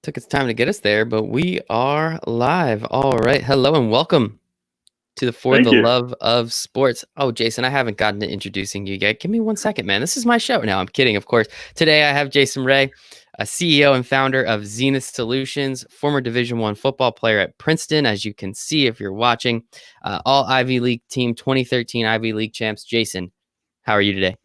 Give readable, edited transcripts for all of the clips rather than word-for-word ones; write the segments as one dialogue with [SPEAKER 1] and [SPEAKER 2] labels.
[SPEAKER 1] Took its time to get us there, but we are live. All right. Hello and welcome to the For
[SPEAKER 2] Thank
[SPEAKER 1] the
[SPEAKER 2] you.
[SPEAKER 1] Love of Sports. Oh, Jason, I haven't gotten to introducing you yet. Give me 1 second, man. This is my show. No, I'm kidding, of course. Today I have Jason Ray, a CEO and founder of Zenith Solutions, former Division I football player at Princeton, as you can see if you're watching, all Ivy League team, 2013 Ivy League champs. Jason, how are you today?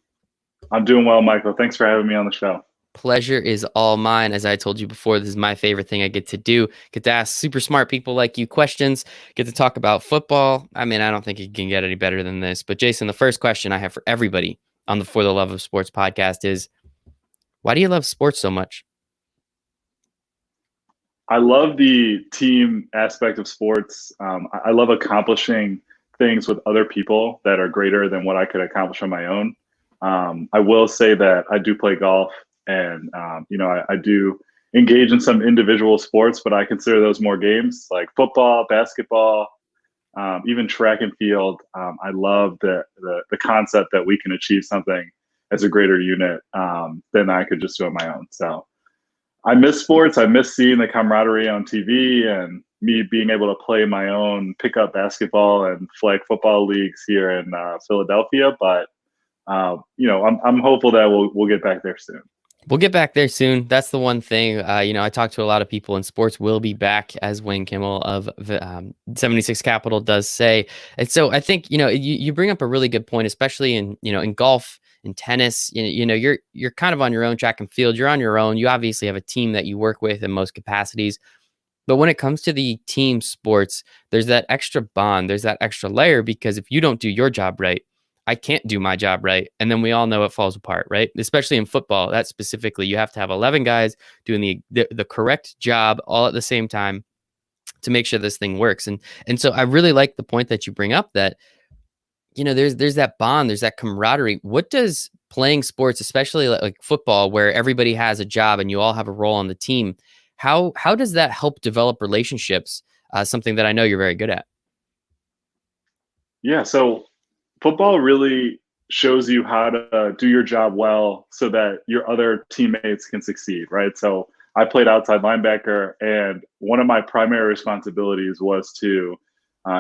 [SPEAKER 2] I'm doing well, Michael. Thanks for having me on the show.
[SPEAKER 1] Pleasure is all mine. As I told you before, this is my favorite thing I get to do. Get to ask super smart people like you questions, get to talk about football. I mean, I don't think it can get any better than this. But Jason, the first question I have for everybody on the For the Love of Sports podcast is, why do you love sports so much?
[SPEAKER 2] I love the team aspect of sports. I love accomplishing things with other people that are greater than what I could accomplish on my own. I will say that I do play golf and, I do engage in some individual sports, but I consider those more games like football, basketball, even track and field. I love the concept that we can achieve something as a greater unit than I could just do on my own. So I miss sports. I miss seeing the camaraderie on TV and me being able to play my own pickup basketball and flag football leagues here in Philadelphia. But I'm hopeful that we'll get back there soon.
[SPEAKER 1] We'll get back there soon. That's the one thing. I talk to a lot of people, and sports will be back, as Wayne Kimmel of 76 Capital does say. And so I think you bring up a really good point, especially in golf, in tennis. You're kind of on your own. Track and field, you're on your own. You obviously have a team that you work with in most capacities. But when it comes to the team sports, there's that extra bond. There's that extra layer, because if you don't do your job right, I can't do my job right. And then we all know it falls apart, right? Especially in football, that specifically, you have to have 11 guys doing the correct job all at the same time to make sure this thing works. And so I really like the point that you bring up, that, there's that bond, there's that camaraderie. What does playing sports, especially like football, where everybody has a job and you all have a role on the team, how does that help develop relationships? Something that I know you're very good at.
[SPEAKER 2] Yeah. So football really shows you how to do your job well so that your other teammates can succeed, right? So I played outside linebacker, and one of my primary responsibilities was to,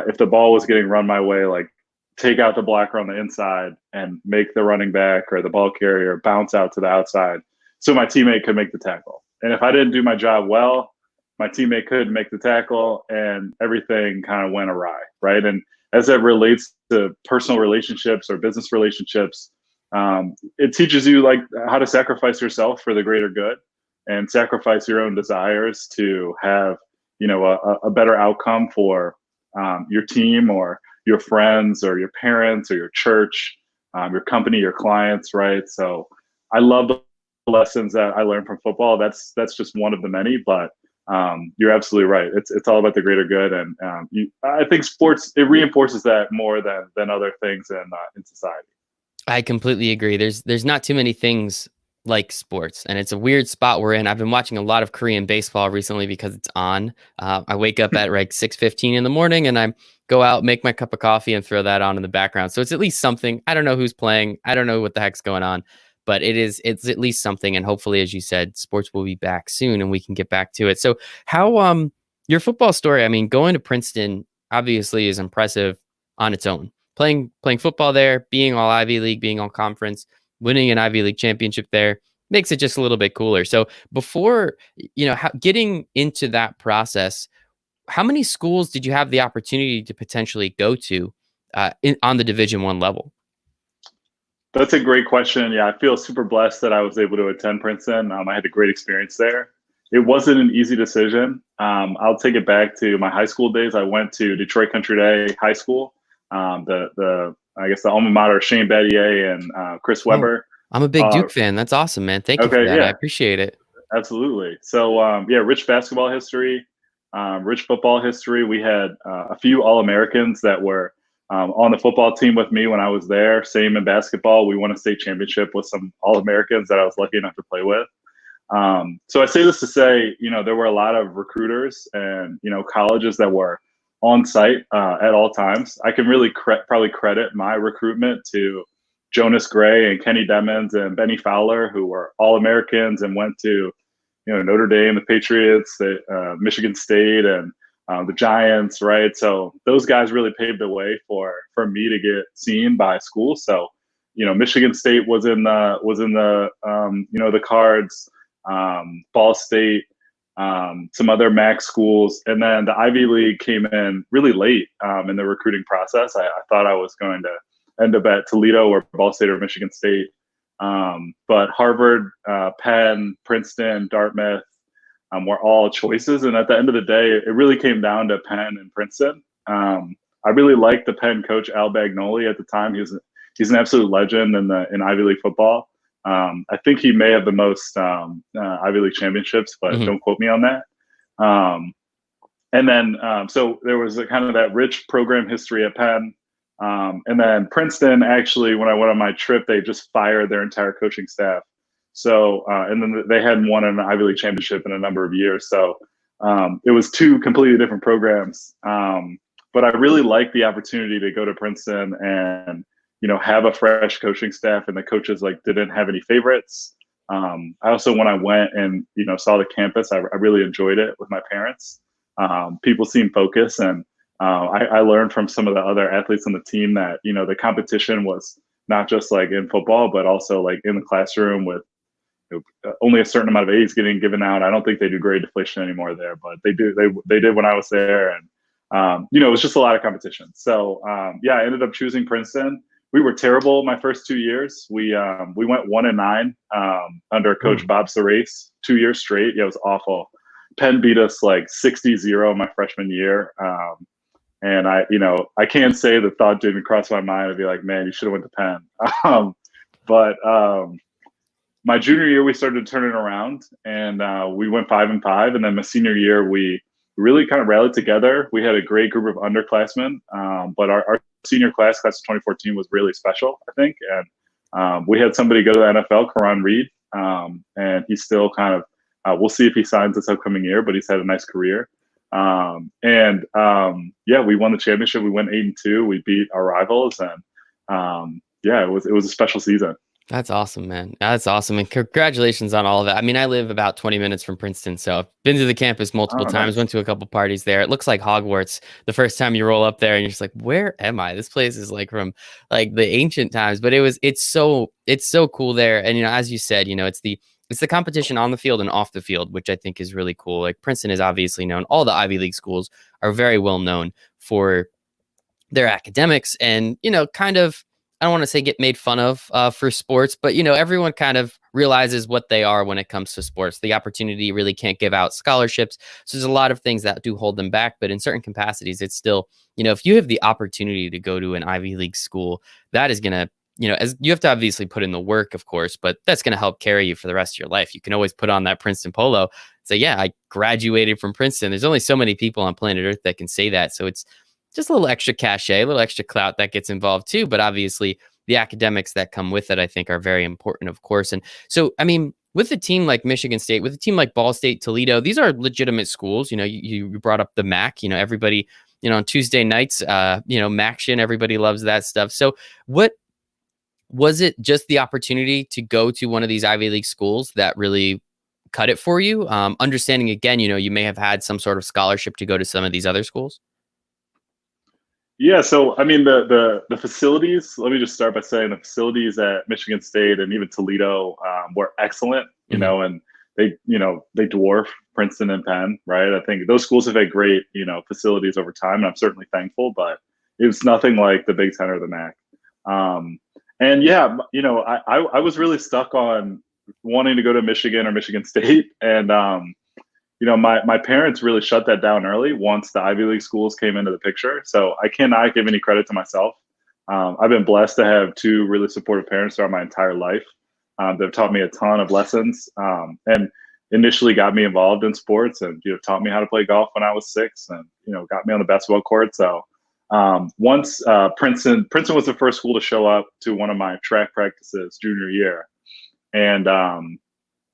[SPEAKER 2] if the ball was getting run my way, like take out the blocker on the inside and make the running back or the ball carrier bounce out to the outside so my teammate could make the tackle. And if I didn't do my job well, my teammate couldn't make the tackle and everything kind of went awry, right? And as it relates to personal relationships or business relationships, it teaches you like how to sacrifice yourself for the greater good and sacrifice your own desires to have, a better outcome for your team or your friends or your parents or your church, your company, your clients, right? So I love the lessons that I learned from football. That's just one of the many, but you're absolutely right. It's all about the greater good, and I think sports, it reinforces that more than other things in society.
[SPEAKER 1] I completely agree. There's not too many things like sports, and it's a weird spot we're in. I've been watching a lot of Korean baseball recently because it's on. I wake up at like 6:15 in the morning, and I go out, make my cup of coffee, and throw that on in the background. So it's at least something. I don't know who's playing. I don't know what the heck's going on, but it's at least something. And hopefully, as you said, sports will be back soon, and we can get back to it. So how your football story? I mean, going to Princeton obviously is impressive on its own. Playing football there, being all Ivy League, being all conference, winning an Ivy League championship there makes it just a little bit cooler. So before, getting into that process, how many schools did you have the opportunity to potentially go to on the Division I level?
[SPEAKER 2] That's a great question. Yeah, I feel super blessed that I was able to attend Princeton. I had a great experience there. It wasn't an easy decision. I'll take it back to my high school days. I went to Detroit Country Day High School. I guess the alma mater of Shane Battier and Chris Webber.
[SPEAKER 1] I'm a big Duke fan. That's awesome, man. Thank you for that.
[SPEAKER 2] Yeah,
[SPEAKER 1] I appreciate it.
[SPEAKER 2] absolutely. So rich basketball history, rich football history. We had a few All-Americans that were on the football team with me when I was there. Same in basketball. We won a state championship with some All-Americans that I was lucky enough to play with. So I say this to say, there were a lot of recruiters and, colleges that were on site at all times. I can really probably credit my recruitment to Jonas Gray and Kenny Demmons and Benny Fowler, who were All-Americans and went to, Notre Dame, the Patriots, the Michigan State, and the Giants, right? So those guys really paved the way for me to get seen by schools. So Michigan State was in the the cards, Ball State, some other MAC schools, and then the Ivy League came in really late in the recruiting process. I thought I was going to end up at Toledo or Ball State or Michigan State, but Harvard, Penn, Princeton, Dartmouth were all choices. And at the end of the day, it really came down to Penn and Princeton. I really liked the Penn coach Al Bagnoli at the time. He's an absolute legend in Ivy League football. I think he may have the most Ivy League championships, but don't quote me on that. And then so there was kind of that rich program history at Penn. And then Princeton, actually, when I went on my trip, they just fired their entire coaching staff. So, and then they hadn't won an Ivy League championship in a number of years. So it was two completely different programs. But I really liked the opportunity to go to Princeton and, have a fresh coaching staff, and the coaches didn't have any favorites. I also, when I went and, saw the campus, I really enjoyed it with my parents. People seemed focused, and I learned from some of the other athletes on the team that, the competition was not just in football, but also in the classroom with only a certain amount of A's getting given out. I don't think they do grade deflation anymore there, but they do. They did when I was there, and it was just a lot of competition. So I ended up choosing Princeton. We were terrible my first 2 years. We went 1-9 under Coach Bob Sarace 2 years straight. Yeah, it was awful. Penn beat us 60-0 my freshman year. And I can't say the thought didn't cross my mind. I'd be like, man, you should have went to Penn. But my junior year, we started turning around, and we went 5-5. And then my senior year, we really kind of rallied together. We had a great group of underclassmen, but our senior class of 2014, was really special, I think. And we had somebody go to the NFL, Karan Reed, and he's still kind of, we'll see if he signs this upcoming year, but he's had a nice career. We won the championship. We went 8-2. We beat our rivals, and it was a special season.
[SPEAKER 1] That's awesome, man. That's awesome. And congratulations on all of that. I mean, I live about 20 minutes from Princeton, so I've been to the campus multiple times, went to a couple parties there. It looks like Hogwarts the first time you roll up there, and you're just like, where am I? This place is from the ancient times, but it's so cool there. And, as you said, it's the competition on the field and off the field, which I think is really cool. Princeton is obviously known. All the Ivy League schools are very well known for their academics and, kind of, I don't want to say get made fun of for sports, but, everyone kind of realizes what they are when it comes to sports. The opportunity really can't give out scholarships. So there's a lot of things that do hold them back. But in certain capacities, it's still, if you have the opportunity to go to an Ivy League school, that is going to, as you have to obviously put in the work, of course, but that's going to help carry you for the rest of your life. You can always put on that Princeton polo, say, yeah, I graduated from Princeton. There's only so many people on planet Earth that can say that. So it's just a little extra cachet, a little extra clout that gets involved too. But obviously the academics that come with it, I think, are very important, of course. And so, I mean, with a team like Michigan State, with a team like Ball State, Toledo, these are legitimate schools. You brought up the MAC, everybody, on Tuesday nights, MACtion, everybody loves that stuff. So what was it, just the opportunity to go to one of these Ivy League schools that really cut it for you? Understanding, again, you may have had some sort of scholarship to go to some of these other schools.
[SPEAKER 2] Yeah, so I mean the facilities. Let me just start by saying the facilities at Michigan State and even Toledo were excellent. And they dwarf Princeton and Penn, right? I think those schools have had great facilities over time, and I'm certainly thankful. But it was nothing like the Big Ten or the MAC. I was really stuck on wanting to go to Michigan or Michigan State, and my parents really shut that down early once the Ivy League schools came into the picture. So I cannot give any credit to myself. I've been blessed to have two really supportive parents throughout my entire life. They've taught me a ton of lessons and initially got me involved in sports, and taught me how to play golf when I was 6, and got me on the basketball court. So once Princeton was the first school to show up to one of my track practices junior year, and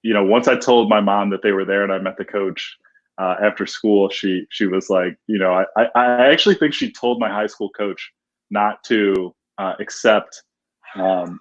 [SPEAKER 2] once I told my mom that they were there and I met the coach after school, she was like, I actually think she told my high school coach not to accept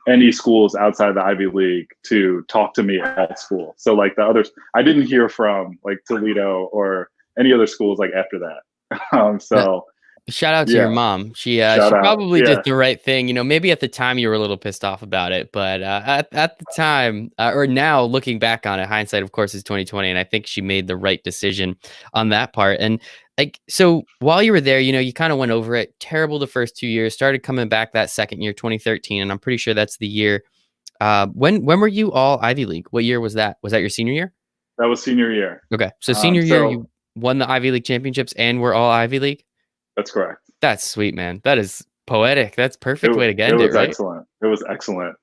[SPEAKER 2] any schools outside the Ivy League to talk to me at school. So like the others, I didn't hear from like Toledo or any other schools like after that. So
[SPEAKER 1] Shout out to your
[SPEAKER 2] yeah,
[SPEAKER 1] mom.
[SPEAKER 2] shout
[SPEAKER 1] She
[SPEAKER 2] out.
[SPEAKER 1] probably
[SPEAKER 2] Yeah,
[SPEAKER 1] did the right thing. You know, maybe at the time you were a little pissed off about it, but at the time, or now looking back on it, hindsight, of course, is 2020, and I think she made the right decision on that part. And like, so while you were there, you know, you kind of went over it. Terrible the first 2 years. Started coming back that second year, 2013, and I'm pretty sure that's the year. When were you all Ivy League? What year was that? Was that your senior year?
[SPEAKER 2] that was senior year.
[SPEAKER 1] Okay, so senior year,
[SPEAKER 2] So
[SPEAKER 1] you won the Ivy League championships, and we're all Ivy League.
[SPEAKER 2] that's correct.
[SPEAKER 1] That's sweet, man. That is poetic. That's perfect way to
[SPEAKER 2] It
[SPEAKER 1] end it,
[SPEAKER 2] was
[SPEAKER 1] right?
[SPEAKER 2] excellent. It was excellent.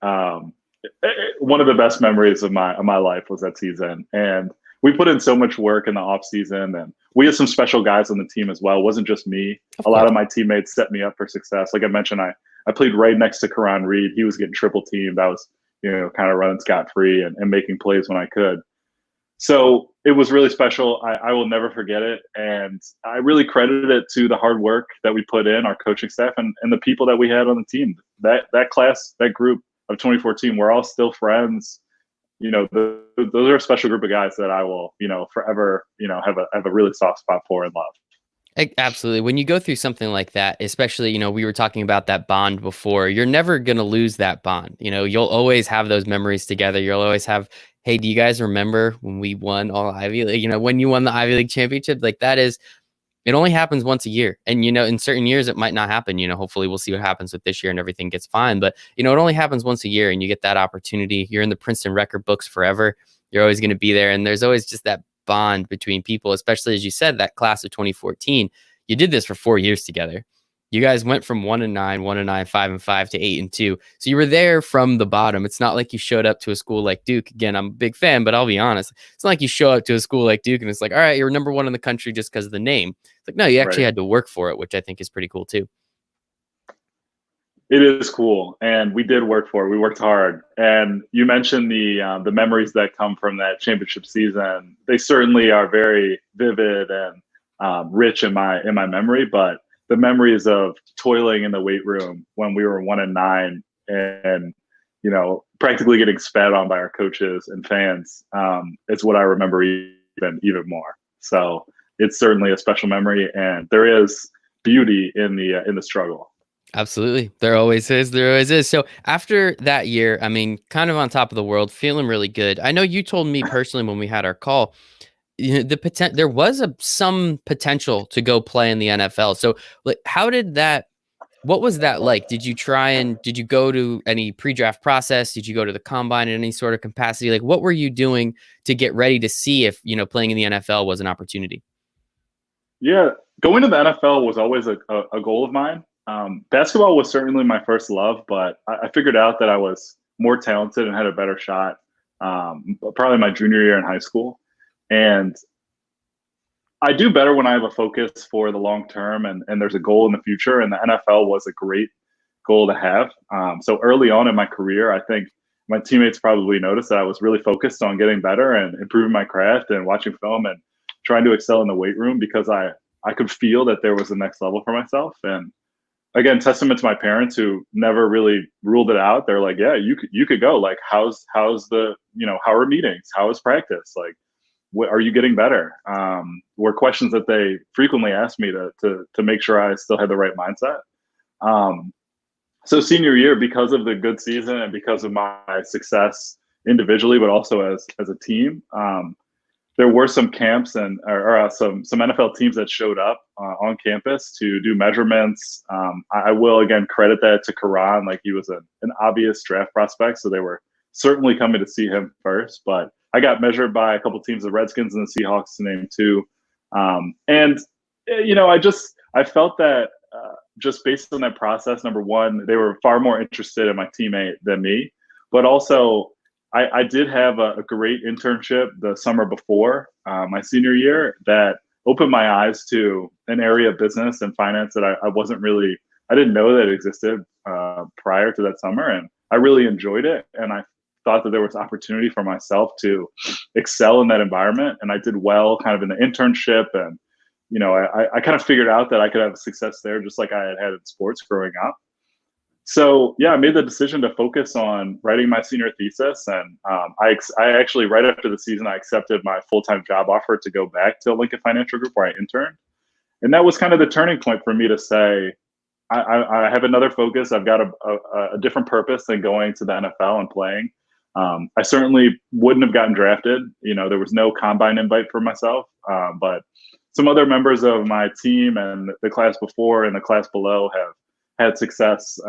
[SPEAKER 2] One of the best memories of my life was that season, and we put in so much work in the off season, and we had some special guys on the team as well. It wasn't just me.
[SPEAKER 1] Of
[SPEAKER 2] A lot
[SPEAKER 1] course.
[SPEAKER 2] of my teammates set me up for success. Like I mentioned, I played right next to Karan Reed. He was getting triple teamed. I was, you know, kind of running scot free and making plays when I could. So it was really special. I will never forget it. And I really credit it to the hard work that we put in, our coaching staff, and the people that we had on the team. That class, that group of 2014, we're all still friends. You know, those are a special group of guys that I will, you know, forever, you know, have a really soft spot for and love.
[SPEAKER 1] Absolutely. When you go through something like that, especially, you know, we were talking about that bond before, you're never going to lose that bond. You know, you'll always have those memories together. You'll always have, hey, do you guys remember when we won all Ivy League? You know, when you won the Ivy League championship? Like that is, it only happens once a year. And, you know, in certain years, it might not happen. You know, hopefully we'll see what happens with this year and everything gets fine. But, you know, it only happens once a year and you get that opportunity. You're in the Princeton record books forever. You're always going to be there. And there's always just that bond between people, especially as you said, that class of 2014. You did this for 4 years together. You guys went from 1-9, 1-9, 5-5 to 8-2. So you were there from the bottom. It's not like you showed up to a school like Duke. Again, I'm a big fan, but I'll be honest. It's not like you show up to a school like Duke and it's like, all right, you're number one in the country just because of the name. It's like, no, you actually
[SPEAKER 2] Right.
[SPEAKER 1] had to work for it, which I think is pretty cool too.
[SPEAKER 2] It is cool, and we did work for it. We worked hard, and you mentioned the memories that come from that championship season. They certainly are very vivid and rich in my memory. But the memories of toiling in the weight room when we were 1-9, and you know, practically getting spat on by our coaches and fans, is what I remember even more. So it's certainly a special memory, and there is beauty in the struggle.
[SPEAKER 1] Absolutely. There always is. There always is. So after that year, I mean, kind of on top of the world, feeling really good. I know you told me personally when we had our call, you know, there was some potential to go play in the NFL. So like, what was that like? Did you go to any pre-draft process? Did you go to the combine in any sort of capacity? Like, what were you doing to get ready to see if, you know, playing in the NFL was an opportunity?
[SPEAKER 2] Yeah, going to the NFL was always a goal of mine. Basketball was certainly my first love, but I figured out that I was more talented and had a better shot, probably my junior year in high school. And I do better when I have a focus for the long term and there's a goal in the future. And the NFL was a great goal to have. So early on in my career, I think my teammates probably noticed that I was really focused on getting better and improving my craft and watching film and trying to excel in the weight room because I could feel that there was the next level for myself. And again, testament to my parents who never really ruled it out. They're like, yeah, you could go. Like, how's the, you know, how are meetings? How is practice? Like, what are you getting better? Were questions that they frequently asked me to make sure I still had the right mindset. So senior year, because of the good season and because of my success individually, but also as a team, there were some camps and or some NFL teams that showed up on campus to do measurements. I will again credit that to Karan, like he was an obvious draft prospect, so they were certainly coming to see him first. But I got measured by a couple teams, the Redskins and the Seahawks, to name two. And you know, I felt that just based on that process, number one, they were far more interested in my teammate than me, but also I did have a great internship the summer before my senior year that opened my eyes to an area of business and finance that I didn't know that it existed prior to that summer. And I really enjoyed it. And I thought that there was opportunity for myself to excel in that environment. And I did well kind of in the internship. And, you know, I kind of figured out that I could have success there just like I had in sports growing up. So yeah, I made the decision to focus on writing my senior thesis, and I actually right after the season I accepted my full time job offer to go back to Lincoln Financial Group where I interned, and that was kind of the turning point for me to say I have another focus. I've got a different purpose than going to the NFL and playing. I certainly wouldn't have gotten drafted. You know, there was no combine invite for myself, but some other members of my team and the class before and the class below have had success,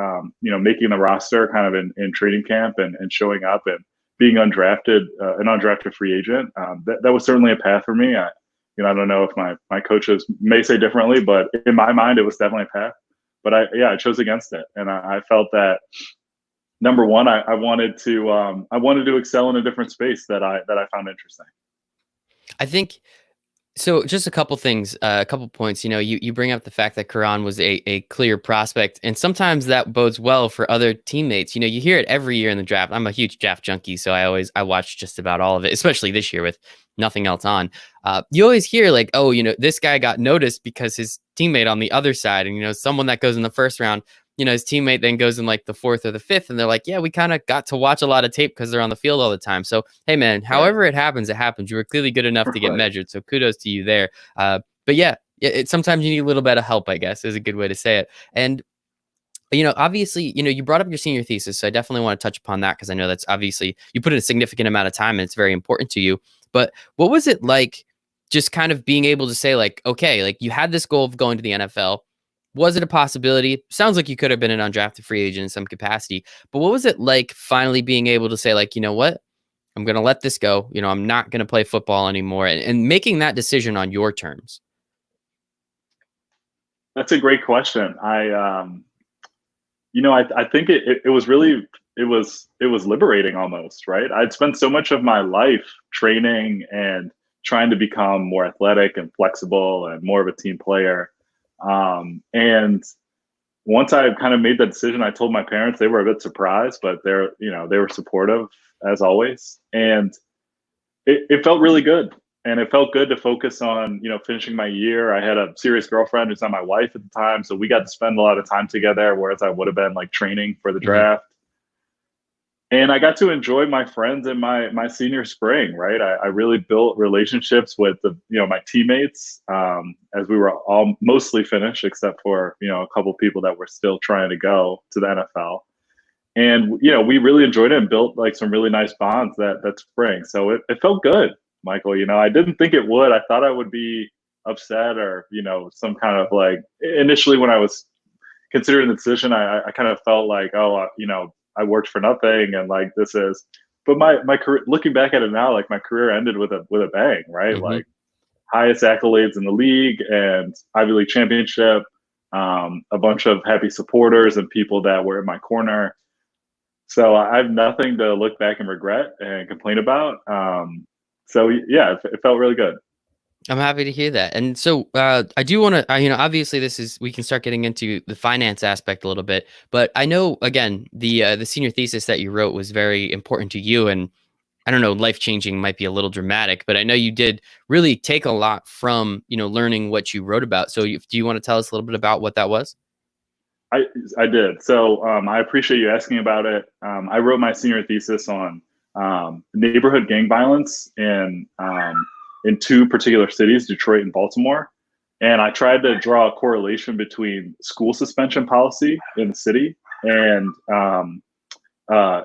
[SPEAKER 2] you know, making the roster kind of in training camp and showing up and being undrafted, an undrafted free agent. That was certainly a path for me. You know, I don't know if my coaches may say differently, but in my mind, it was definitely a path. But I chose against it, and I felt that number one, I wanted to excel in a different space that I found interesting.
[SPEAKER 1] I think so. Just a couple things, a couple points. You know, you bring up the fact that Karan was a clear prospect, and sometimes that bodes well for other teammates. You know, you hear it every year in the draft. I'm a huge draft junkie, so I watch just about all of it, especially this year with nothing else on. You always hear like, oh, you know, this guy got noticed because his teammate on the other side, and you know, someone that goes in the first round, you know, his teammate then goes in like the fourth or the fifth, and they're like, yeah, we kind of got to watch a lot of tape because they're on the field all the time. So, hey, man,
[SPEAKER 2] Right.
[SPEAKER 1] however it happens, it happens. You were clearly good enough to get
[SPEAKER 2] Right.
[SPEAKER 1] measured. So kudos to you there. But yeah, sometimes you need a little bit of help, I guess, is a good way to say it. And you know, obviously, you know, you brought up your senior thesis, so I definitely want to touch upon that because I know that's obviously you put in a significant amount of time and it's very important to you. But what was it like just kind of being able to say, like, okay, like you had this goal of going to the NFL. Was it a possibility? Sounds like you could have been an undrafted free agent in some capacity. But what was it like finally being able to say, like, you know what? I'm going to let this go. You know, I'm not going to play football anymore and making that decision on your terms.
[SPEAKER 2] That's a great question. You know, I think it was really it was liberating almost, right? I'd spent so much of my life training and trying to become more athletic and flexible and more of a team player. And once I kind of made that decision, I told my parents. They were a bit surprised, but they were supportive as always. And it felt really good. And it felt good to focus on, you know, finishing my year. I had a serious girlfriend who's not my wife at the time. So we got to spend a lot of time together, whereas I would have been like training for the
[SPEAKER 1] Hmm.
[SPEAKER 2] draft. And I got to enjoy my friends in my senior spring, right? I really built relationships with my teammates as we were all mostly finished, except for, you know, a couple people that were still trying to go to the NFL. And you know, we really enjoyed it and built like some really nice bonds that spring. So it felt good, Michael. You know, I didn't think it would. I thought I would be upset or, you know, some kind of like initially when I was considering the decision, I kind of felt like, oh, you know, I worked for nothing and like this is, but my career, looking back at it now, like my career ended with a bang, right?
[SPEAKER 1] Hmm.
[SPEAKER 2] Like highest accolades in the league and Ivy League championship, a bunch of happy supporters and people that were in my corner. So I have nothing to look back and regret and complain about. So yeah, it felt really good.
[SPEAKER 1] I'm happy to hear that. And so I do want to, you know, obviously this is, we can start getting into the finance aspect a little bit, but I know, again, the senior thesis that you wrote was very important to you. And I don't know, life changing might be a little dramatic, but I know you did really take a lot from, you know, learning what you wrote about. So do you want to tell us a little bit about what that was?
[SPEAKER 2] I I did. So I appreciate you asking about it. I wrote my senior thesis on neighborhood gang violence in two particular cities, Detroit and Baltimore. And I tried to draw a correlation between school suspension policy in the city and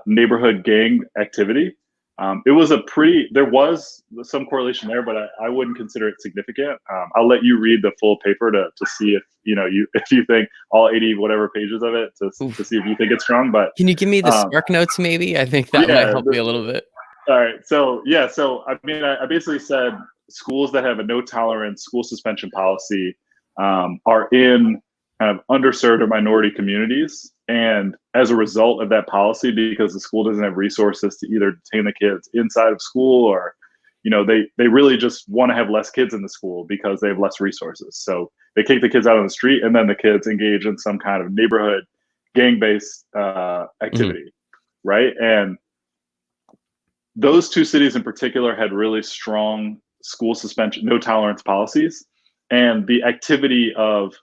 [SPEAKER 2] neighborhood gang activity. It was there was some correlation there, but I wouldn't consider it significant. I'll let you read the full paper to see if, you know, if you think all 80 whatever pages of it to
[SPEAKER 1] Oof.
[SPEAKER 2] see if you think it's strong. But
[SPEAKER 1] Can you give me the
[SPEAKER 2] um,
[SPEAKER 1] spark notes maybe? I think that might
[SPEAKER 2] yeah,
[SPEAKER 1] help me a little bit.
[SPEAKER 2] all right. So yeah, so I mean, I basically said schools that have a no tolerance school suspension policy are in kind of underserved or minority communities, and as a result of that policy, because the school doesn't have resources to either detain the kids inside of school or, you know, they really just want to have less kids in the school because they have less resources. So they kick the kids out on the street, and then the kids engage in some kind of neighborhood gang based
[SPEAKER 1] Hmm.
[SPEAKER 2] activity, right? And those two cities in particular had really strong school suspension, no tolerance policies. And the activity of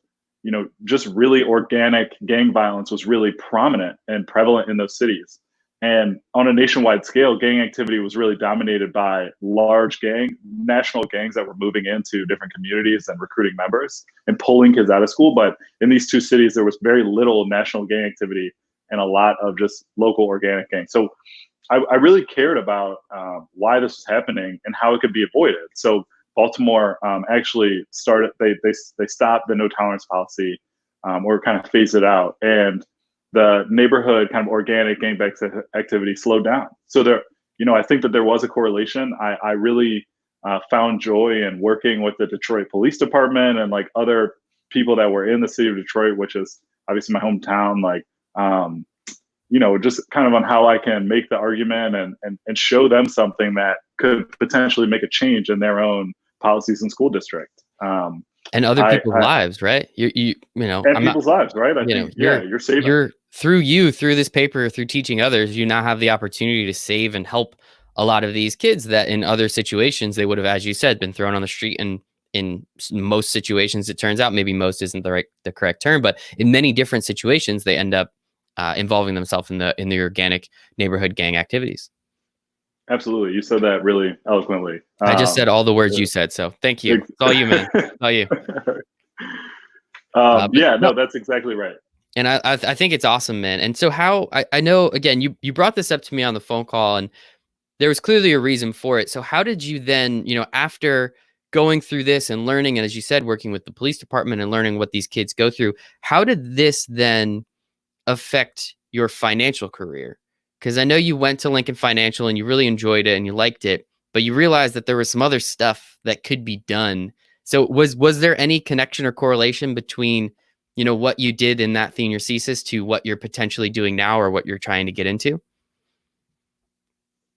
[SPEAKER 2] just really organic gang violence was really prominent and prevalent in those cities. And on a nationwide scale, gang activity was really dominated by large national gangs that were moving into different communities and recruiting members and pulling kids out of school. But in these two cities, there was very little national gang activity and a lot of just local organic gangs. So I really cared about why this was happening and how it could be avoided. So Baltimore actually started, they stopped the no tolerance policy or kind of phased it out. And the neighborhood kind of organic gang activity slowed down. So there, I think that there was a correlation. I really found joy in working with the Detroit Police Department and like other people that were in the city of Detroit, which is obviously my hometown, like, just kind of on how I can make the argument and show them something that could potentially make a change in their own policies and school district.
[SPEAKER 1] And other people's lives, right?
[SPEAKER 2] And people's lives, right? I think, you're saving.
[SPEAKER 1] Through this paper, through teaching others, you now have the opportunity to save and help a lot of these kids that in other situations they would have, as you said, been thrown on the street. And in most situations, it turns out, maybe most isn't the correct term, but in many different situations, they end up involving themselves in the organic neighborhood gang activities.
[SPEAKER 2] Absolutely. You said that really eloquently.
[SPEAKER 1] I just said all the words you said, so thank you. It's all you, man. It's all you.
[SPEAKER 2] That's exactly right.
[SPEAKER 1] And I think it's awesome, man. And so how, I know, again, you brought this up to me on the phone call, and there was clearly a reason for it. So how did you then, after going through this and learning, and as you said, working with the police department and learning what these kids go through, how did this then affect your financial career? Because I know you went to Lincoln Financial and you really enjoyed it and you liked it, but you realized that there was some other stuff that could be done. So was there any connection or correlation between, what you did in that thing, your thesis, to what you're potentially doing now or what you're trying to get into?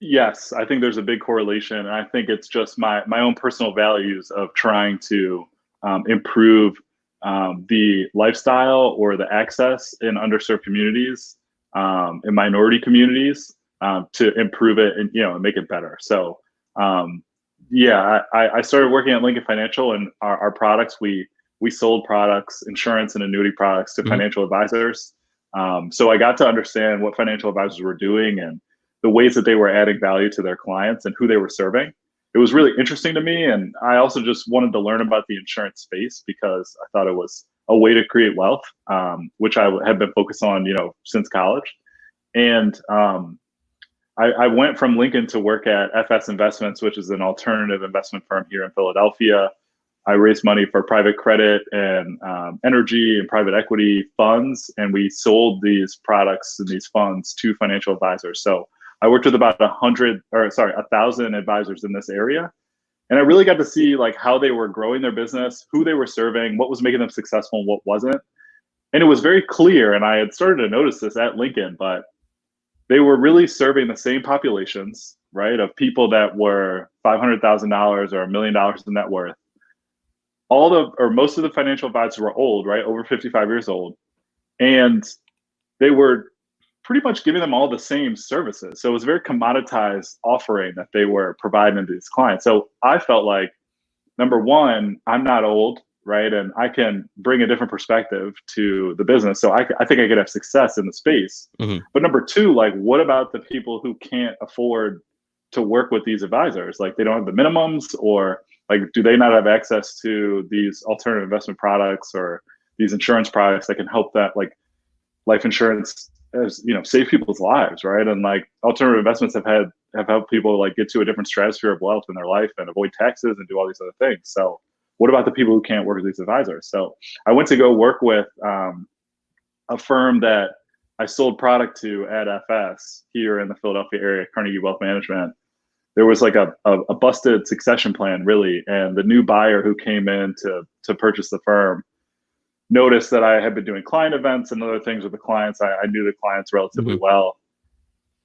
[SPEAKER 2] Yes, I think there's a big correlation. And I think it's just my own personal values of trying to improve the lifestyle or the access in underserved communities, in minority communities, to improve it and, and make it better. So, I started working at Lincoln Financial, and our products, we sold products, insurance and annuity products to financial advisors. So I got to understand what financial advisors were doing and the ways that they were adding value to their clients and who they were serving. It was really interesting to me. And I also just wanted to learn about the insurance space because I thought it was a way to create wealth, which I have been focused on, since college. And I went from Lincoln to work at FS Investments, which is an alternative investment firm here in Philadelphia. I raised money for private credit and energy and private equity funds, and we sold these products and these funds to financial advisors. So I worked with about 1,000 advisors in this area. And I really got to see like how they were growing their business, who they were serving, what was making them successful and what wasn't. And it was very clear, and I had started to notice this at Lincoln, but they were really serving the same populations, right, of people that were $500,000 or $1 million in net worth. Most of the financial advisors were old, right, over 55 years old. And they were pretty much giving them all the same services. So it was a very commoditized offering that they were providing to these clients. So I felt like, number one, I'm not old, right? And I can bring a different perspective to the business. So I think I could have success in the space. Mm-hmm. But number two, like, what about the people who can't afford to work with these advisors? Like, they don't have the minimums, or like, do they not have access to these alternative investment products or these insurance products that can help that, like life insurance, as save people's lives, right? And like alternative investments have helped people like get to a different stratosphere of wealth in their life and avoid taxes and do all these other things. So what about the people who can't work with these advisors? So I went to go work with a firm that I sold product to at FS here in the Philadelphia area, Carnegie Wealth Management. There was like a busted succession plan, really. And the new buyer who came in to purchase the firm noticed that I had been doing client events and other things with the clients. I knew the clients relatively well.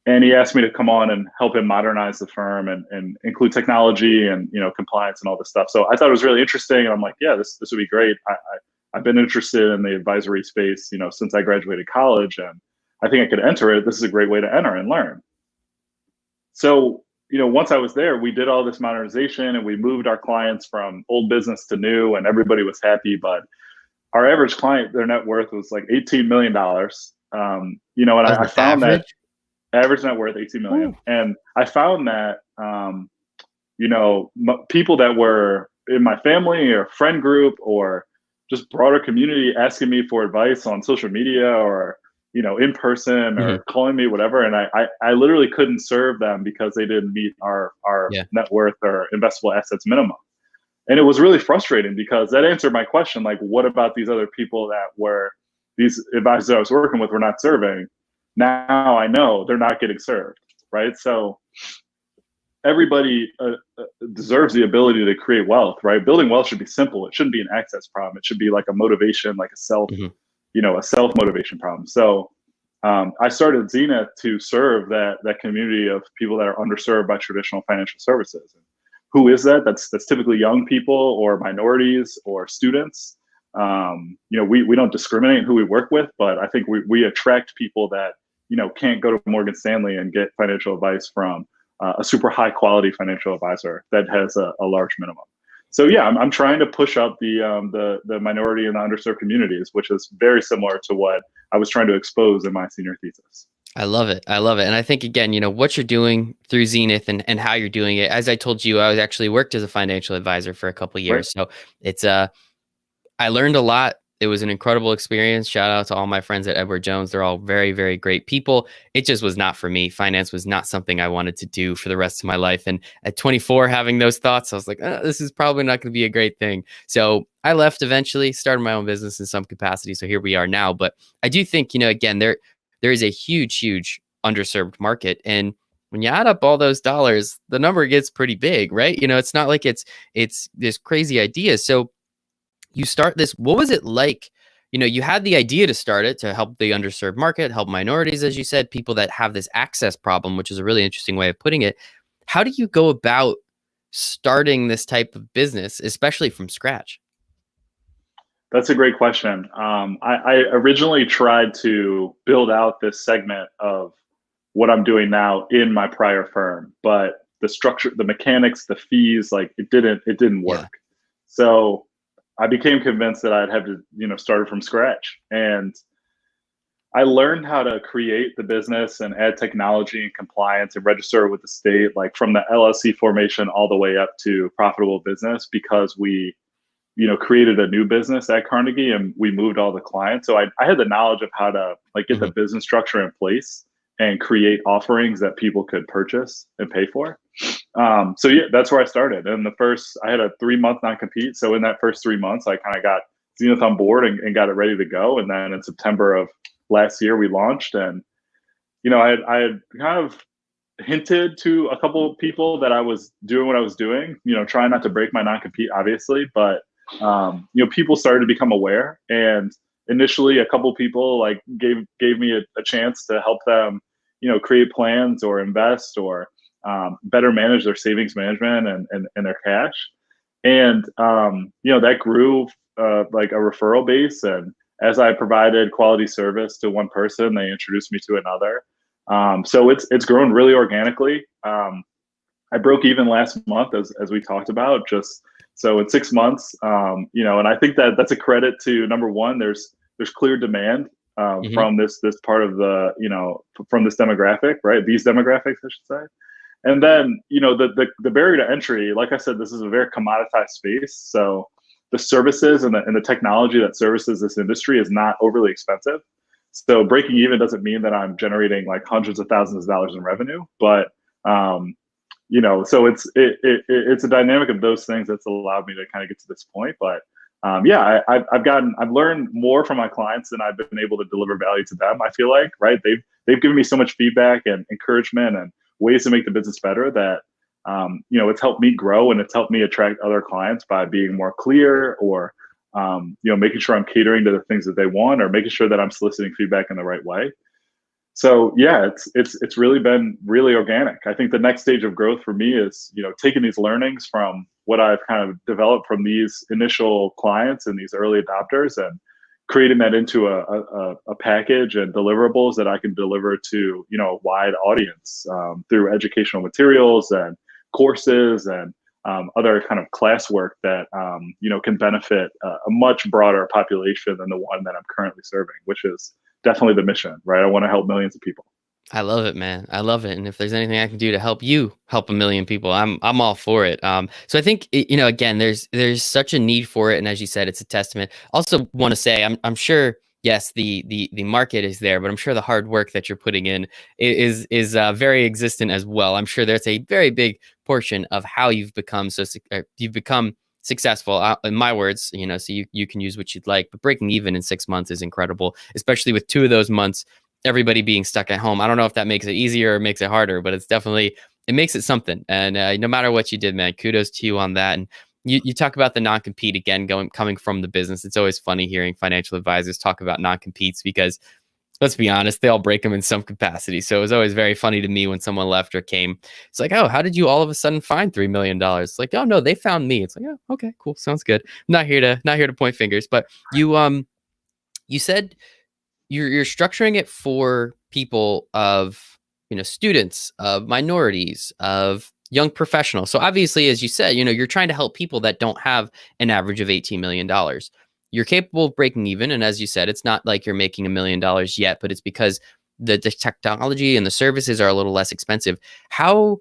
[SPEAKER 2] And he asked me to come on and help him modernize the firm and include technology and, compliance and all this stuff. So I thought it was really interesting. And I'm like, yeah, this would be great. I've been interested in the advisory space, since I graduated college, and I think I could enter it. This is a great way to enter and learn. So, once I was there, we did all this modernization and we moved our clients from old business to new, and everybody was happy. But our average client, their net worth was like $18 million. You know, and
[SPEAKER 1] That was
[SPEAKER 2] I
[SPEAKER 1] the
[SPEAKER 2] found that
[SPEAKER 1] average.
[SPEAKER 2] average net worth 18
[SPEAKER 1] Ooh.
[SPEAKER 2] million. And I found that, you know, people that were in my family or friend group or just broader community asking me for advice on social media or, you know, in person
[SPEAKER 1] Hmm.
[SPEAKER 2] or calling me, whatever. And I literally couldn't serve them because they didn't meet our
[SPEAKER 1] Yeah.
[SPEAKER 2] net worth or investable assets minimum. And it was really frustrating because that answered my question, like, what about these other people that were these advisors I was working with were not serving? Now I know they're not getting served, right? So everybody deserves the ability to create wealth, right? Building wealth should be simple. It shouldn't be an access problem. It should be like a motivation, like a self,
[SPEAKER 1] Hmm.
[SPEAKER 2] you know, a self motivation problem. So I started Zenith to serve that community of people that are underserved by traditional financial services. Who is that? That's typically young people or minorities or students. You know, we don't discriminate in who we work with, but I think we attract people that, you know, can't go to Morgan Stanley and get financial advice from a super high quality financial advisor that has a large minimum. So yeah, I'm trying to push up the minority and the underserved communities, which is very similar to what I was trying to expose in my senior thesis.
[SPEAKER 1] I love it. I love it. And I think, again, what you're doing through Zenith and how you're doing it. As I told you, I was actually worked as a financial advisor for a couple of
[SPEAKER 2] Right.
[SPEAKER 1] years. So it's I learned a lot. It was an incredible experience. Shout out to all my friends at Edward Jones. They're all very, very great people. It just was not for me. Finance was not something I wanted to do for the rest of my life. And at 24, having those thoughts, I was like, this is probably not going to be a great thing. So I left eventually, started my own business in some capacity. So here we are now. But I do think, again, there is a huge, huge underserved market. And when you add up all those dollars, the number gets pretty big, right? It's not like it's this crazy idea. So you start this. What was it like? You had the idea to start it to help the underserved market, help minorities, as you said, people that have this access problem, which is a really interesting way of putting it. How do you go about starting this type of business, especially from scratch?
[SPEAKER 2] That's a great question. I originally tried to build out this segment of what I'm doing now in my prior firm, but the structure, the mechanics, the fees, like it didn't
[SPEAKER 1] Yeah.
[SPEAKER 2] work. So I became convinced that I'd have to, you know, start it from scratch. And I learned how to create the business and add technology and compliance and register with the state, like from the LLC formation all the way up to profitable business because we, you know, created a new business at Carnegie and we moved all the clients. So I had the knowledge of how to like get the
[SPEAKER 1] Hmm.
[SPEAKER 2] business structure in place and create offerings that people could purchase and pay for. So yeah, that's where I started. And I had a 3 month non-compete. So in that first 3 months, I kind of got Zenith on board and got it ready to go. And then in September of last year, we launched. And, you know, I had kind of hinted to a couple of people that I was doing what I was doing, you know, trying not to break my non-compete, obviously, but you know, people started to become aware. And initially, a couple of people like gave me a chance to help them, you know, create plans or invest or better manage their savings management and their cash. And you know, that grew like a referral base. And as I provided quality service to one person, they introduced me to another. So it's grown really organically. I broke even last month, as we talked about. Just so in 6 months, you know, and I think that that's a credit to number one. There's clear demand
[SPEAKER 1] Hmm.
[SPEAKER 2] from this part of the, you know, from this demographic, right? These demographics, I should say. And then, you know, the barrier to entry, like I said, this is a very commoditized space. So the services and the technology that services this industry is not overly expensive. So breaking even doesn't mean that I'm generating like hundreds of thousands of dollars in revenue, but you know, so it's a dynamic of those things that's allowed me to kind of get to this point. But yeah, I've learned more from my clients than I've been able to deliver value to them. I feel like, right? They've given me so much feedback and encouragement and ways to make the business better that you know, it's helped me grow and it's helped me attract other clients by being more clear or you know, making sure I'm catering to the things that they want or making sure that I'm soliciting feedback in the right way. So yeah, it's really been really organic. I think the next stage of growth for me is, you know, taking these learnings from what I've kind of developed from these initial clients and these early adopters and creating that into a package and deliverables that I can deliver to, you know, a wide audience through educational materials and courses and other kind of classwork that can benefit a much broader population than the one that I'm currently serving, which is definitely the mission, right? I want to help millions of people.
[SPEAKER 1] I love it, man. I love it. And if there's anything I can do to help you help a million people, I'm all for it. So I think again, there's such a need for it, and as you said, it's a testament. Also, want to say, I'm sure, yes, the market is there, but I'm sure the hard work that you're putting in is very existent as well. I'm sure there's a very big portion of how you've become you've become successful. In my words, so you can use what you'd like, but breaking even in 6 months is incredible, especially with 2 of those months everybody being stuck at home. I don't know if that makes it easier or makes it harder, but it makes it something. And no matter what you did, man, kudos to you on that. And you talk about the non-compete again, coming from the business. It's always funny hearing financial advisors talk about non-competes because let's be honest, they all break them in some capacity. So it was always very funny to me when someone left or came. It's like, oh, how did you all of a sudden find $3 million? It's like, oh no, they found me. It's like, oh, okay, cool. Sounds good. I'm not here to point fingers, but you said you're structuring it for people of students, of minorities, of young professionals. So obviously, as you said, you're trying to help people that don't have an average of $18 million. You're capable of breaking even, and as you said, it's not like you're making $1 million yet, but it's because the technology and the services are a little less expensive. How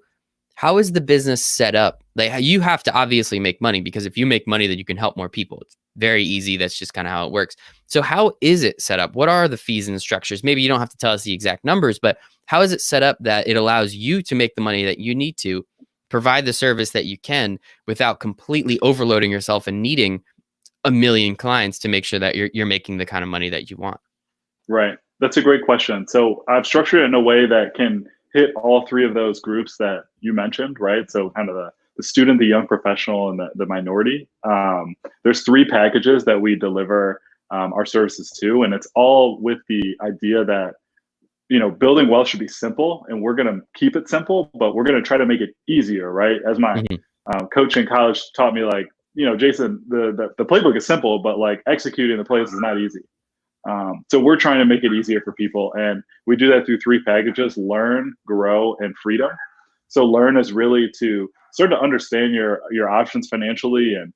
[SPEAKER 1] is the business set up? Like, you have to obviously make money, because if you make money, then you can help more people. It's very easy. That's just kind of how it works. So how is it set up? What are the fees and structures? Maybe you don't have to tell us the exact numbers, but how is it set up that it allows you to make the money that you need to provide the service that you can without completely overloading yourself and needing a million clients to make sure that you're making the kind of money that you want?
[SPEAKER 2] Right. That's a great question. So I've structured it in a way that can hit all three of those groups that you mentioned, right? So kind of the student, the young professional, and the minority. There's 3 packages that we deliver our services to, and it's all with the idea that building wealth should be simple, and we're going to keep it simple, but we're going to try to make it easier, right? As my coach in college taught me, like, Jason, the playbook is simple, but like executing the plays is not easy. So we're trying to make it easier for people, and we do that through 3 packages: learn, grow, and freedom. So learn is really to start to understand your options financially, and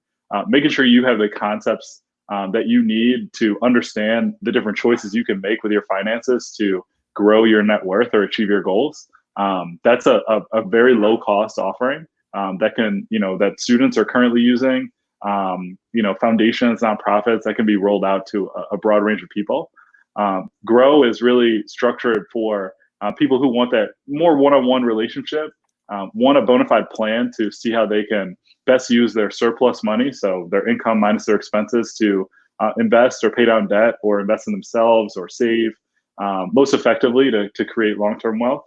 [SPEAKER 2] making sure you have the concepts that you need to understand the different choices you can make with your finances to grow your net worth or achieve your goals. That's a very low cost offering that students are currently using. Foundations, nonprofits, that can be rolled out to a broad range of people. Grow is really structured for people who want that more one-on-one relationship, want a bona fide plan to see how they can best use their surplus money, so their income minus their expenses, to invest or pay down debt or invest in themselves or save most effectively to create long-term wealth.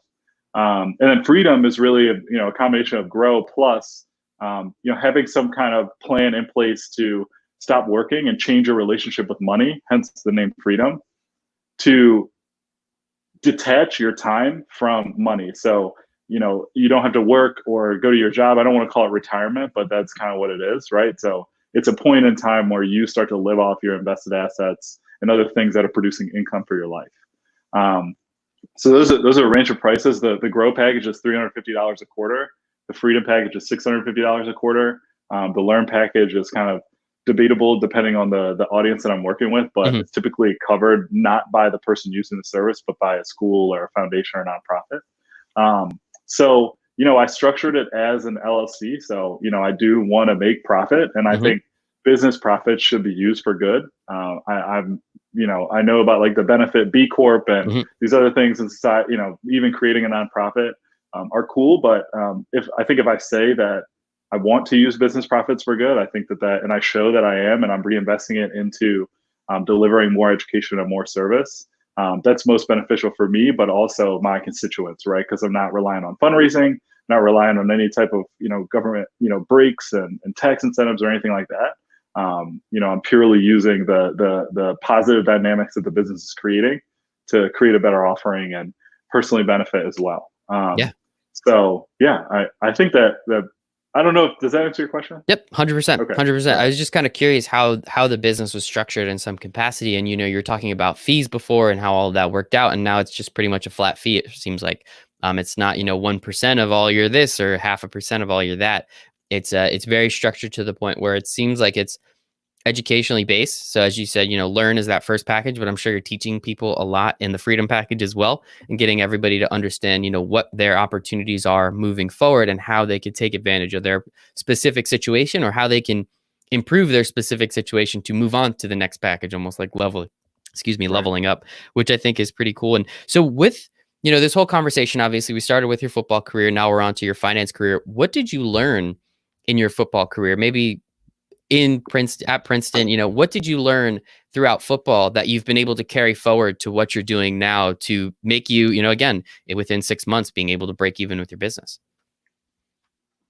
[SPEAKER 2] And then freedom is really a combination of grow plus having some kind of plan in place to stop working and change your relationship with money, hence the name freedom, to detach your time from money. So, you don't have to work or go to your job. I don't want to call it retirement, but that's kind of what it is, right? So it's a point in time where you start to live off your invested assets and other things that are producing income for your life. So those are a range of prices. The grow package is $350 a quarter. The freedom package is $650 a quarter. The learn package is kind of debatable depending on the audience that I'm working with, but it's typically covered not by the person using the service, but by a school or a foundation or a nonprofit. So I structured it as an LLC. So I do want to make profit, and I think business profits should be used for good. I know about like the benefit B Corp and these other things in society. Even creating a nonprofit are cool, but if I say that I want to use business profits for good, I think that and I show that I am, and I'm reinvesting it into delivering more education and more service. That's most beneficial for me, but also my constituents, right? Because I'm not relying on fundraising, not relying on any type of government breaks and tax incentives or anything like that. I'm purely using the positive dynamics that the business is creating to create a better offering and personally benefit as well. So I think that I don't know does that answer your question?
[SPEAKER 1] Yep, 100%.
[SPEAKER 2] Okay.
[SPEAKER 1] 100%. I was just kind of curious how the business was structured in some capacity, and you're talking about fees before and how all of that worked out, and now it's just pretty much a flat fee. It seems like it's not 1% of all you're this or 0.5% of all you're that. It's very structured to the point where it seems like it's educationally based. So as you said, learn is that first package, but I'm sure you're teaching people a lot in the freedom package as well, and getting everybody to understand, what their opportunities are moving forward and how they could take advantage of their specific situation, or how they can improve their specific situation to move on to the next package, almost like
[SPEAKER 2] Right.
[SPEAKER 1] leveling up, which I think is pretty cool. And so with, this whole conversation, obviously we started with your football career. Now we're on to your finance career. What did you learn in your football career? Maybe at Princeton, what did you learn throughout football that you've been able to carry forward to what you're doing now to make you, again, within 6 months, being able to break even with your business?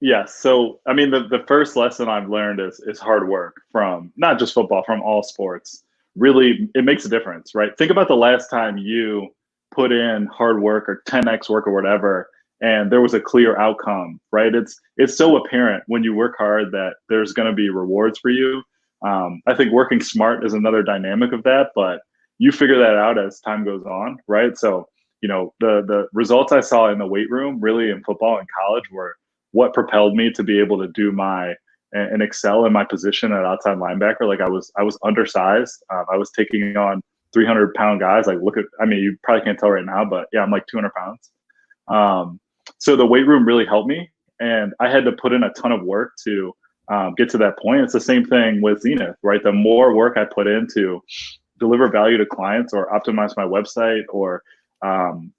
[SPEAKER 2] Yes. So, I mean, the first lesson I've learned is hard work from not just football, from all sports. Really, it makes a difference, right? Think about the last time you put in hard work or 10x work or whatever, and there was a clear outcome, right? It's so apparent when you work hard that there's going to be rewards for you. I think working smart is another dynamic of that, but you figure that out as time goes on, right? So, the results I saw in the weight room, really in football and college, were what propelled me to be able to do my and excel in my position at outside linebacker. Like I was undersized. I was taking on 300-pound guys. Like I mean, you probably can't tell right now, but yeah, I'm like 200 pounds. Um, so the weight room really helped me, and I had to put in a ton of work to get to that point. It's the same thing with Zenith, right? The more work I put in to deliver value to clients or optimize my website or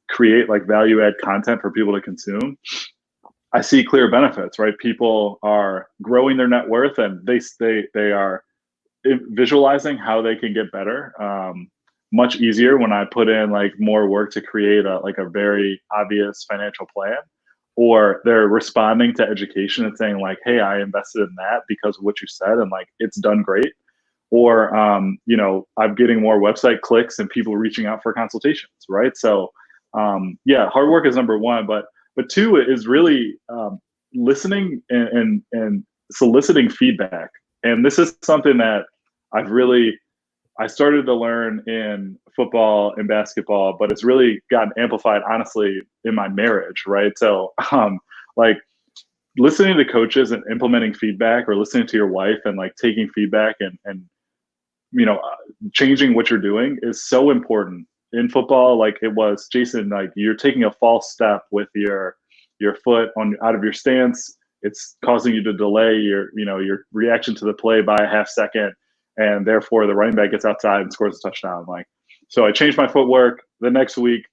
[SPEAKER 2] create like value add content for people to consume, I see clear benefits, right? People are growing their net worth, and they are visualizing how they can get better. Much easier when I put in like more work to create a very obvious financial plan, or they're responding to education and saying like, "Hey, I invested in that because of what you said, and like it's done great." Or I'm getting more website clicks and people reaching out for consultations, right? So yeah, hard work is number one, but two is really listening and soliciting feedback. And this is something that I've really I started to learn in football and basketball, but it's really gotten amplified, honestly, in my marriage, right? So, like listening to coaches and implementing feedback, or listening to your wife and like taking feedback and changing what you're doing is so important in football. Like it was, Jason, like you're taking a false step with your foot on out of your stance. It's causing you to delay your reaction to the play by a half second, and therefore the running back gets outside and scores a touchdown. Like, so I changed my footwork. The next week,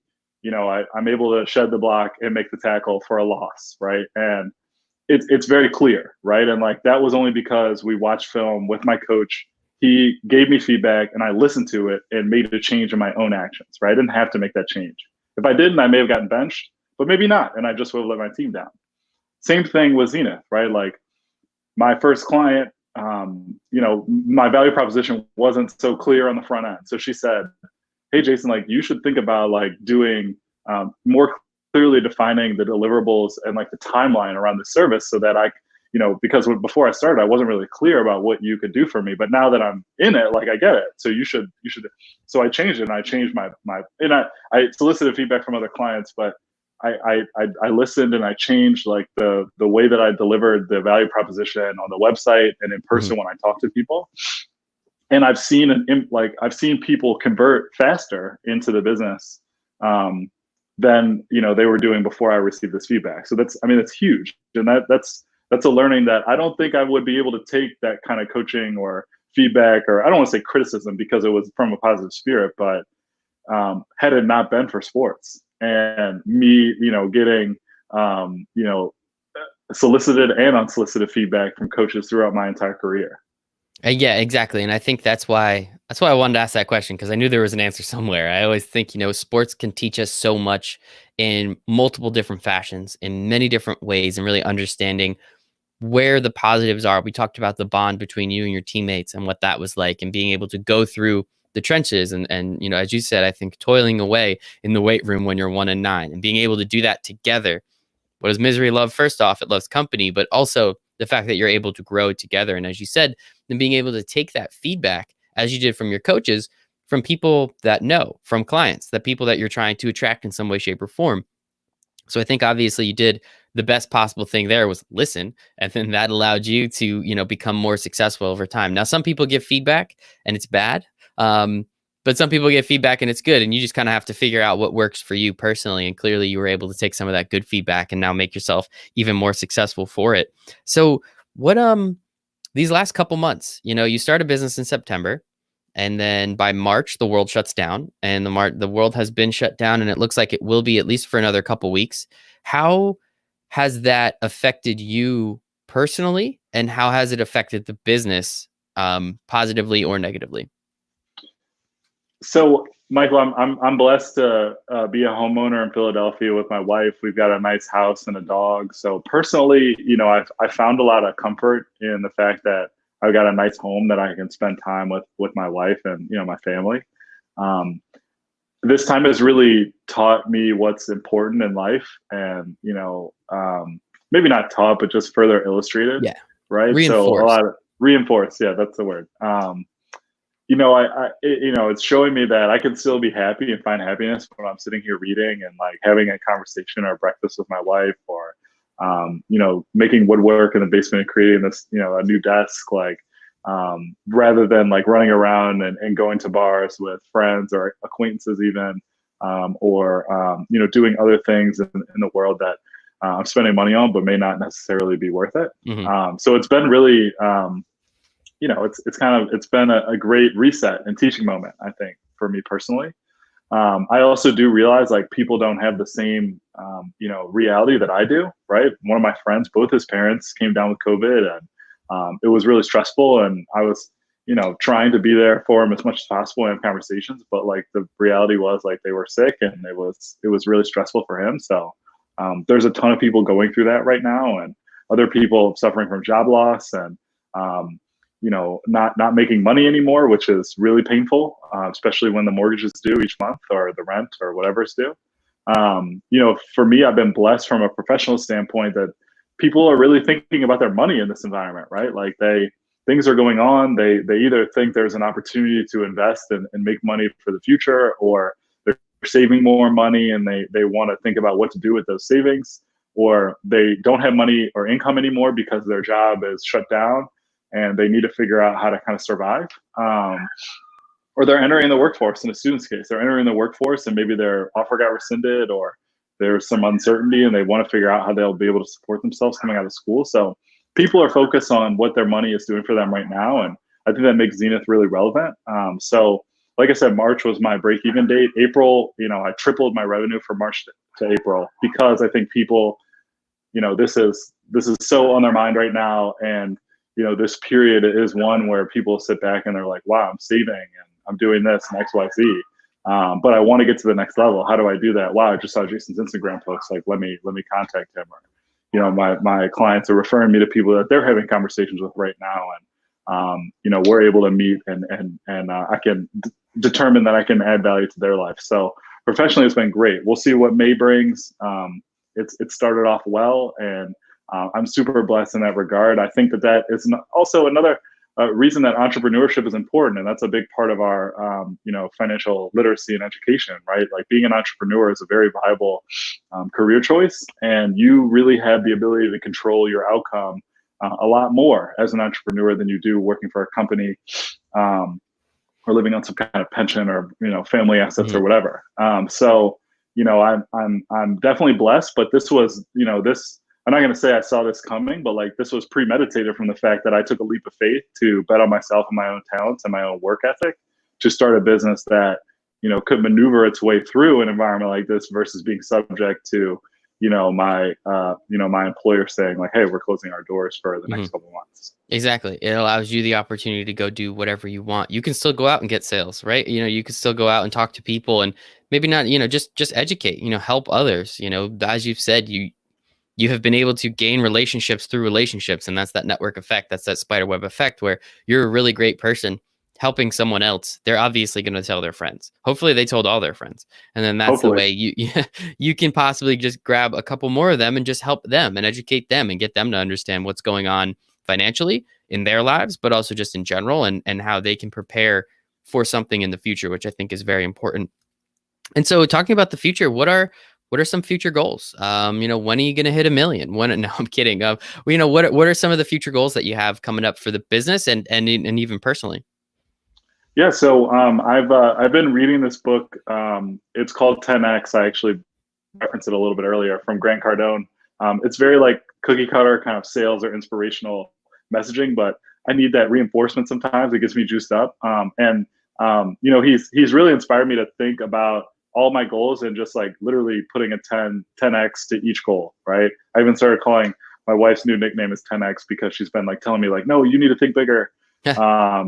[SPEAKER 2] I'm able to shed the block and make the tackle for a loss, right? And it's very clear, right? And like that was only because we watched film with my coach. He gave me feedback and I listened to it and made a change in my own actions, right? I didn't have to make that change. If I didn't, I may have gotten benched, but maybe not. And I just would have let my team down. Same thing with Zenith, right? Like my first client, my value proposition wasn't so clear on the front end. So she said, "Hey, Jason, like you should think about like doing more clearly defining the deliverables and like the timeline around the service, so that because before I started, I wasn't really clear about what you could do for me. But now that I'm in it, like I get it. So you should." So I changed it, and I changed and I solicited feedback from other clients, but I listened and I changed like the way that I delivered the value proposition on the website and in person when I talk to people. And I've seen people convert faster into the business than they were doing before I received this feedback. So that's huge, and that's a learning that I don't think I would be able to take that kind of coaching or feedback, or I don't want to say criticism because it was from a positive spirit, but had it not been for sports and me, getting, solicited and unsolicited feedback from coaches throughout my entire career.
[SPEAKER 1] Yeah, exactly. And I think that's why I wanted to ask that question, because I knew there was an answer somewhere. I always think, sports can teach us so much in multiple different fashions, in many different ways, and really understanding where the positives are. We talked about the bond between you and your teammates and what that was like, and being able to go through the trenches and as you said, I think toiling away in the weight room when you're 1-9, and being able to do that together. What does misery love? First off, it loves company, but also the fact that you're able to grow together. And as you said, then being able to take that feedback, as you did from your coaches, from people that know, from clients, the people that you're trying to attract in some way, shape, or form. So I think obviously you did the best possible thing there was listen. And then that allowed you to, become more successful over time. Now, some people give feedback and it's bad. But some people get feedback and it's good. And you just kind of have to figure out what works for you personally. And clearly you were able to take some of that good feedback and now make yourself even more successful for it. So what, these last couple months, you start a business in September, and then by March, the world shuts down, and the world has been shut down, and it looks like it will be at least for another couple weeks. How has that affected you personally, and how has it affected the business, positively or negatively?
[SPEAKER 2] So, Michael, I'm blessed to be a homeowner in Philadelphia with my wife. We've got a nice house and a dog. So personally, I found a lot of comfort in the fact that I've got a nice home that I can spend time with my wife and my family. This time has really taught me what's important in life, and maybe not taught, but just further illustrated.
[SPEAKER 1] Yeah,
[SPEAKER 2] right.
[SPEAKER 1] reinforced.
[SPEAKER 2] So a lot of reinforced. Yeah, that's the word. It's showing me that I can still be happy and find happiness when I'm sitting here reading and like having a conversation or breakfast with my wife, or, making woodwork in the basement and creating this, a new desk, like, rather than like running around and going to bars with friends or acquaintances even, or doing other things in the world that I'm spending money on, but may not necessarily be worth it.
[SPEAKER 1] Mm-hmm.
[SPEAKER 2] So it's been really, it's been a great reset and teaching moment, I think, for me personally. I also do realize like people don't have the same, reality that I do, right? One of my friends, both his parents came down with COVID, and it was really stressful. And I was, trying to be there for him as much as possible and have conversations. But like the reality was like they were sick, and it was really stressful for him. So there's a ton of people going through that right now, and other people suffering from job loss, and not making money anymore, which is really painful, especially when the mortgage is due each month, or the rent or whatever is due. For me, I've been blessed from a professional standpoint that people are really thinking about their money in this environment, right? Like things are going on. They either think there's an opportunity to invest and make money for the future, or they're saving more money and they want to think about what to do with those savings, or they don't have money or income anymore because their job is shut down and they need to figure out how to kind of survive. Or they're entering the workforce. In a student's case, they're entering the workforce and maybe their offer got rescinded, or there's some uncertainty and they want to figure out how they'll be able to support themselves coming out of school. So people are focused on what their money is doing for them right now. And I think that makes Zenith really relevant. So like I said, March was my break-even date. April, I tripled my revenue from March to April, because I think people, this is so on their mind right now. And this period is one where people sit back and they're like, wow, I'm saving and I'm doing this and X, Y, Z. But I want to get to the next level. How do I do that? Wow, I just saw Jason's Instagram post. Like, let me contact him. Or, my clients are referring me to people that they're having conversations with right now. And, we're able to meet and I can determine that I can add value to their life. So professionally, it's been great. We'll see what May brings. It started off well, and I'm super blessed in that regard. I think that is also another reason that entrepreneurship is important, and that's a big part of our, financial literacy and education, right? Like being an entrepreneur is a very viable career choice, and you really have the ability to control your outcome a lot more as an entrepreneur than you do working for a company, or living on some kind of pension or family assets or whatever. So I'm definitely blessed, but this was this. I'm not going to say I saw this coming, but like this was premeditated from the fact that I took a leap of faith to bet on myself and my own talents and my own work ethic to start a business that, could maneuver its way through an environment like this versus being subject to, my employer saying like, hey, we're closing our doors for the next couple of months.
[SPEAKER 1] Exactly. It allows you the opportunity to go do whatever you want. You can still go out and get sales, right? You can still go out and talk to people, and maybe not, just educate, help others. As you've said, you have been able to gain relationships through relationships. And that's that network effect. That's that spider web effect, where you're a really great person helping someone else. They're obviously going to tell their friends. Hopefully they told all their friends. And then that's the way you can possibly just grab a couple more of them and just help them and educate them and get them to understand what's going on financially in their lives, but also just in general, and how they can prepare for something in the future, which I think is very important. And so talking about the future, what are what are some future goals? When are you going to hit 1 million? When? No, I'm kidding. What are some of the future goals that you have coming up for the business and even personally?
[SPEAKER 2] Yeah, so I've been reading this book. It's called 10x. I actually referenced it a little bit earlier, from Grant Cardone. It's very like cookie cutter kind of sales or inspirational messaging, but I need that reinforcement sometimes. It gets me juiced up. He's really inspired me to think about all my goals and just like literally putting a 10x to each goal, right? I even started calling my wife's new nickname is 10x because she's been like telling me like, no, you need to think bigger. Yeah, I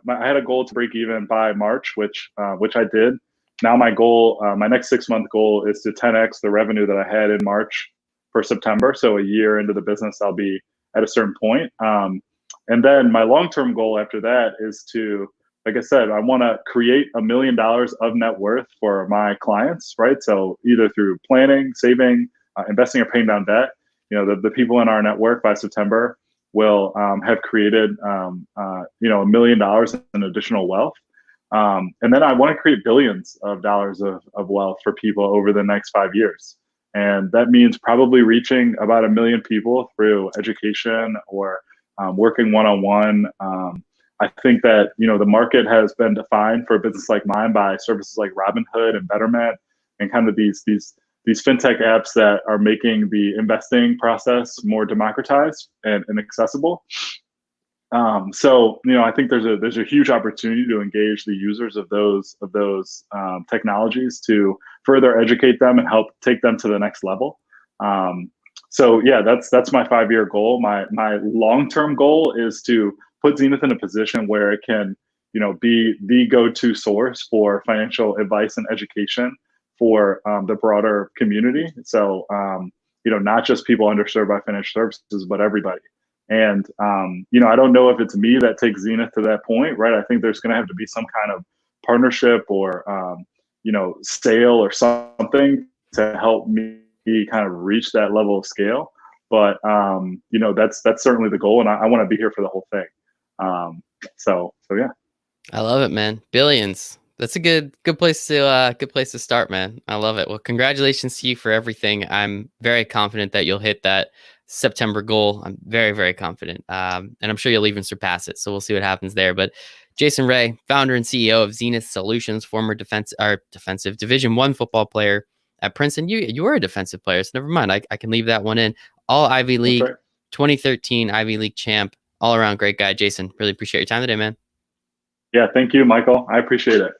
[SPEAKER 2] had a goal to break even by March, which I did. Now my goal, my next 6 month goal is to 10x the revenue that I had in March for September. So a year into the business, I'll be at a certain point. And then my long-term goal after that is to, like I said, I want to create $1 million of net worth for my clients, right? So either through planning, saving, investing, or paying down debt. The people in our network by September will have created $1 million in additional wealth. And then I want to create billions of dollars of wealth for people over the next 5 years. And that means probably reaching about 1 million people through education or working one-on-one. I think that, the market has been defined for a business like mine by services like Robinhood and Betterment and kind of these fintech apps that are making the investing process more democratized and accessible. I think there's a huge opportunity to engage the users of those technologies to further educate them and help take them to the next level. That's my 5 year goal. My long-term goal is to put Zenith in a position where it can, be the go-to source for financial advice and education for the broader community. So, not just people underserved by financial services, but everybody. And, I don't know if it's me that takes Zenith to that point, right? I think there's going to have to be some kind of partnership or, sale or something to help me kind of reach that level of scale. But, that's certainly the goal. And I want to be here for the whole thing. Yeah.
[SPEAKER 1] I love it, man. Billions. That's a good place to start, man. I love it. Well, congratulations to you for everything. I'm very confident that you'll hit that September goal. I'm very, very confident. And I'm sure you'll even surpass it. So we'll see what happens there. But Jason Ray, founder and CEO of Zenith Solutions, former defensive Division I football player at Princeton. You were a defensive player, so never mind. I can leave that one in. All Ivy League,
[SPEAKER 2] right.
[SPEAKER 1] 2013 Ivy League champ, all around great guy. Jason, really appreciate your time today, man.
[SPEAKER 2] Yeah, thank you, Michael. I appreciate it.